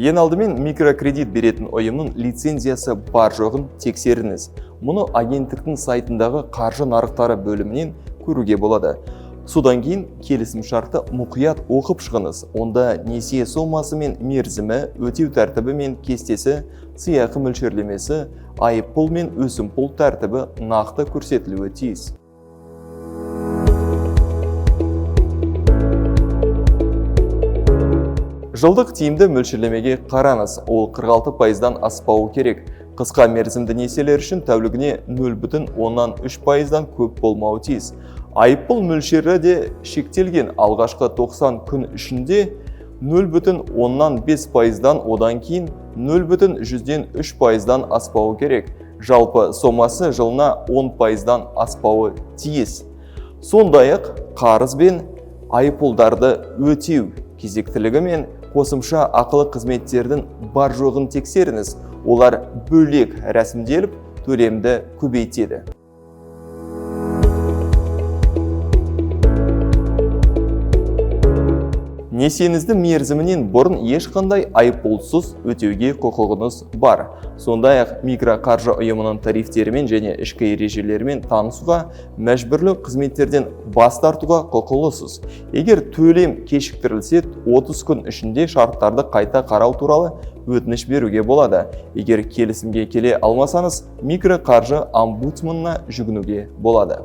Ең алдымен микрокредит беретін ұйымның лицензиясы бар жоғын тексеріңіз. Мұны агенттіктің сайтындағы қаржы нарықтары бөлімінен көруге болады. Содан кейін келісім шартты мұқият оқып шығыңыз. Онда несие сомасы мен мерзімі, өтеу тәртібі мен кестесі, сыйақы мөлшерлемесі, айыппұл мен өсімпұл тәртібі нақты көрсетілуі тиіс. Жылдық тиімді мөлшерлемеге қараңыз, ол 46%-дан аспауы керек. Қысқа мерзімді несиелер үшін тәулігіне 0,3%-дан көп болмауы тиіс. Айыппұл мөлшері де шектелген. Алғашқы 90 күн ішінде 0,5%-дан, одан кейін 0,3%-дан аспауы керек. Жалпы сомасы жылына 10%-дан аспауы тиіс. Сондай-ақ қарыз бен айыппұлдарды өтеу кезектілігі мен қосымша ақылы қызметтердің бар жоғын тексеріңіз. Олар бөлек рәсімделіп, төлемді көбейтеді. Несиеңізді мерзімінен бұрын ешқандай айыппұлсыз өтеуге құқығыңыз бар. Сондай-ақ микроқаржы ұйымының тарифтерімен және ішкі ережелерімен танысуға, мәжбүрлі қызметтерден бас тартуға құқылысыз. Егер төлем кешіктірілсе, 30 күн ішінде шарттарды қайта қарау туралы өтініш беруге болады. Егер келісімге келе алмасаңыз, микроқаржы омбудсменіне жүгінуге болады.